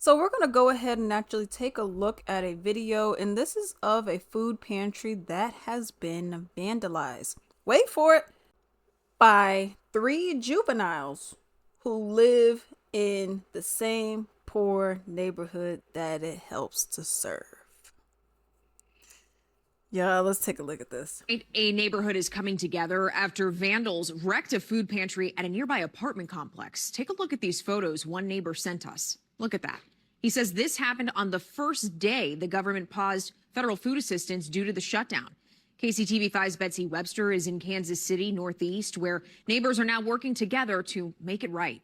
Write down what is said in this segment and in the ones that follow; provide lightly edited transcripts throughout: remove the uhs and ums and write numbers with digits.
So we're going to go ahead and actually take a look at a video, and this is of a food pantry that has been vandalized. Wait for it, by three juveniles who live in the same poor neighborhood that it helps to serve. Yeah, let's take a look at this. A neighborhood is coming together after vandals wrecked a food pantry at a nearby apartment complex. Take a look at these photos one neighbor sent us. Look at that. He says this happened on the first day the government paused federal food assistance due to the shutdown. KCTV5's Betsy Webster is in Kansas City, Northeast, where neighbors are now working together to make it right.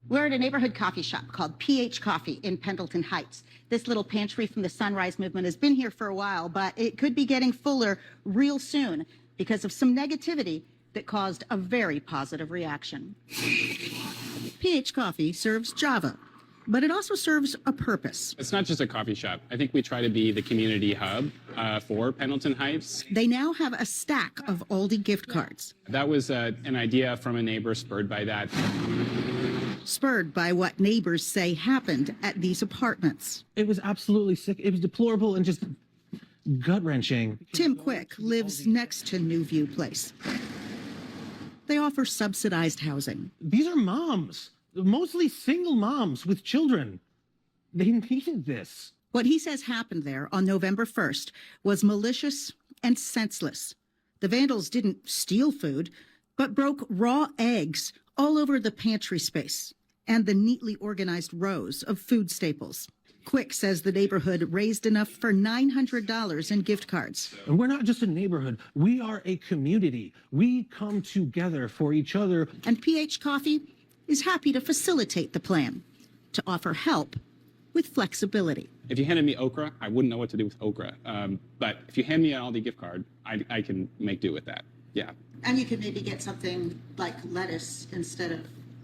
We're at a neighborhood coffee shop called PH Coffee in Pendleton Heights. This little pantry from the Sunrise Movement has been here for a while, but it could be getting fuller real soon because of some negativity that caused a very positive reaction. PH Coffee serves Java, but it also serves a purpose. It's not just a coffee shop. I think we try to be the community hub for Pendleton Heights. They now have a stack of Aldi gift cards. That was an idea from a neighbor spurred by that. Spurred by what neighbors say happened at these apartments. It was absolutely sick. It was deplorable and just gut-wrenching. Tim Quick lives next to New View Place. They offer subsidized housing. These are moms, mostly single moms with children. They needed this. What he says happened there on November 1st was malicious and senseless. The vandals didn't steal food, but broke raw eggs all over the pantry space and the neatly organized rows of food staples. Quick says the neighborhood raised enough for $900 in gift cards. And we're not just a neighborhood. We are a community. We come together for each other. And PH Coffee is happy to facilitate the plan, to offer help with flexibility. If you handed me okra, I wouldn't know what to do with okra. But if you hand me an Aldi gift card, I can make do with that. Yeah. And you could maybe get something like lettuce instead of...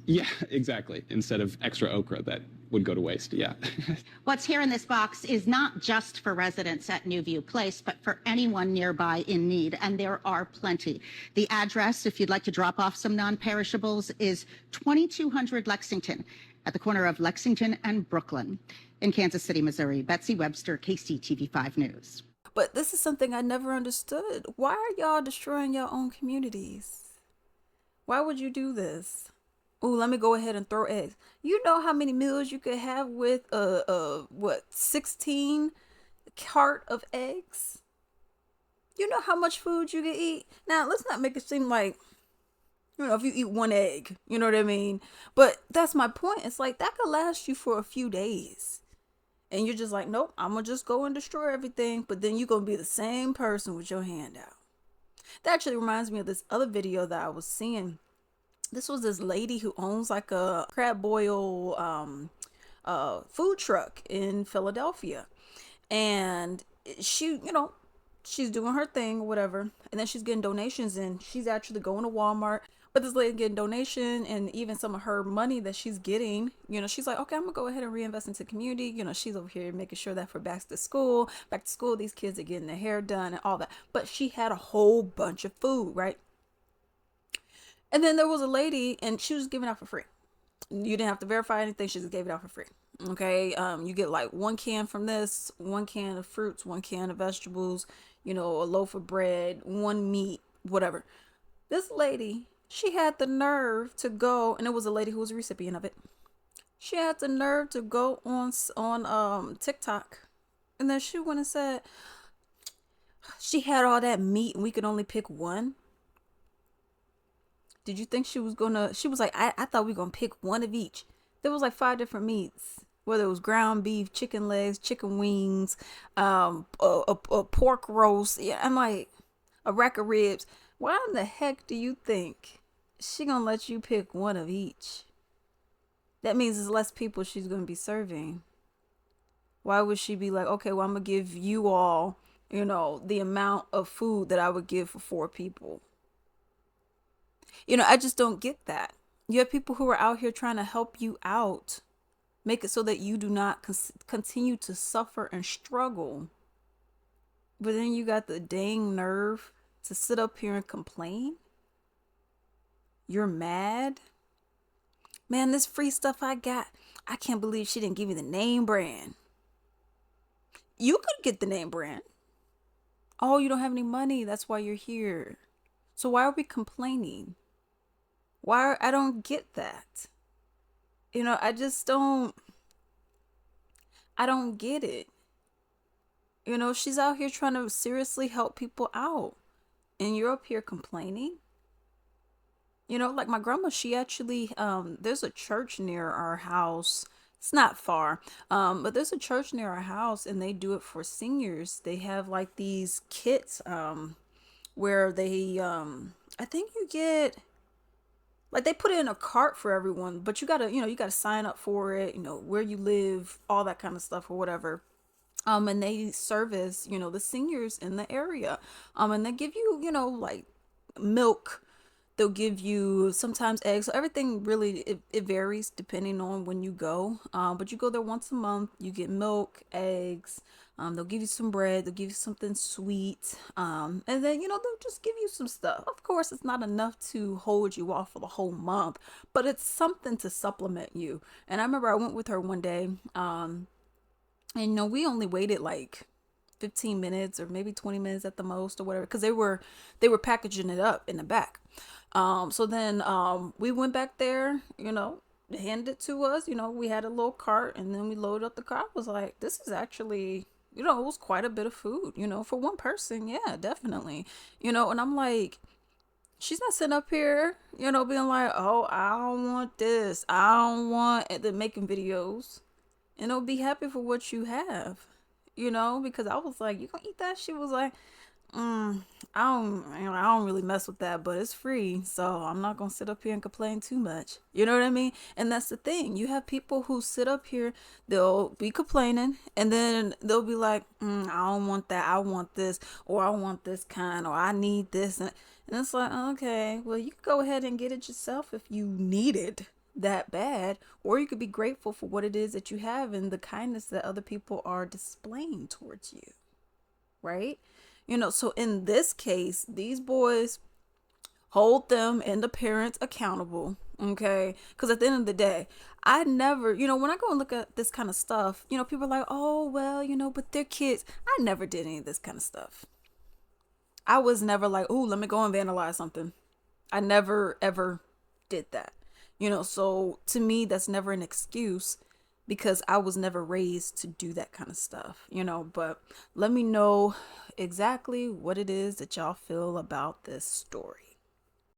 Yeah, exactly. Instead of extra okra that would go to waste. Yeah. What's here in this box is not just for residents at New View Place, but for anyone nearby in need, and there are plenty. The address, if you'd like to drop off some non-perishables, is 2200 Lexington, at the corner of Lexington and Brooklyn. In Kansas City, Missouri, Betsy Webster, KCTV5 News. But this is something I never understood. Why are y'all destroying your own communities? Why would you do this? Ooh, let me go ahead and throw eggs. You know how many meals you could have with 16 cart of eggs? You know how much food you could eat? Now, let's not make it seem like, if you eat one egg, you know what I mean? But that's my point. It's like that could last you for a few days. And you're just like, nope, I'm going to just go and destroy everything. But then you're going to be the same person with your hand out. That actually reminds me of this other video that I was seeing. This was this lady who owns like a crab boil food truck in Philadelphia. And she, she's doing her thing or whatever. And then she's getting donations, and she's actually going to Walmart. But this lady getting donation, and even some of her money that she's getting, she's like, okay, I'm gonna go ahead and reinvest into the community. She's over here making sure that for back to school, these kids are getting their hair done and all that. But she had a whole bunch of food, right? And then there was a lady, and she was giving out for free. You didn't have to verify anything. She just gave it out for free. Okay. You get like one can from this, one can of fruits, one can of vegetables, a loaf of bread, one meat, whatever. This lady, she had the nerve to go, and it was a lady who was a recipient of it. She had the nerve to go on TikTok, and then she went and said she had all that meat and we could only pick one. Did you think she was like, I thought we were gonna pick one of each. There was like 5 different meats, whether it was ground beef, chicken legs, chicken wings, a pork roast. Yeah, I'm like, a rack of ribs. Why in the heck do you think she gonna let you pick one of each? That means there's less people she's gonna be serving. Why would she be like, okay, well, I'm gonna give you all, the amount of food that I would give for 4 people? I just don't get that. You have people who are out here trying to help you out, make it so that you do not continue to suffer and struggle. But then you got the dang nerve to sit up here and complain? You're mad? Man, this free stuff I got. I can't believe she didn't give you the name brand. You could get the name brand. Oh, you don't have any money. That's why you're here. So why are we complaining? I don't get that. I just I don't get it. She's out here trying to seriously help people out. And you're up here complaining. Like my grandma, she actually, there's a church near our house. It's not far, but there's a church near our house, and they do it for seniors. They have like these kits, where they, I think you get, like they put it in a cart for everyone, but you gotta sign up for it, where you live, all that kind of stuff or whatever. And they service, the seniors in the area. And they give you, like milk. They'll give you sometimes eggs. So everything really, it varies depending on when you go. But you go there once a month, you get milk, eggs. They'll give you some bread. They'll give you something sweet. And then, they'll just give you some stuff. Of course, it's not enough to hold you off for the whole month, but it's something to supplement you. And I remember I went with her one day. And we only waited like 15 minutes or maybe 20 minutes at the most or whatever, because they were packaging it up in the back. So then we went back there, they handed it to us. We had a little cart, and then we loaded up the cart. I was like, this is actually, it was quite a bit of food, for one person. Yeah, definitely. And I'm like, she's not sitting up here, being like, oh, I don't want this, I don't want, and then making videos. Be happy for what you have, because I was like, you gonna eat that? She was like, I don't really mess with that, but it's free, so I'm not gonna sit up here and complain too much. You know what I mean? And that's the thing. You have people who sit up here, they'll be complaining, and then they'll be like, I don't want that, I want this, or I want this kind, or I need this, and it's like, okay, well, you can go ahead and get it yourself if you need it that bad, or you could be grateful for what it is that you have and the kindness that other people are displaying towards you, right? So in this case, these boys, hold them and the parents accountable, okay? Because at the end of the day, I never, when I go and look at this kind of stuff, people are like, oh, well, but they're kids. I never did any of this kind of stuff. I was never like, oh, let me go and vandalize something. I never ever did that. So to me, that's never an excuse, because I was never raised to do that kind of stuff, but let me know exactly what it is that y'all feel about this story.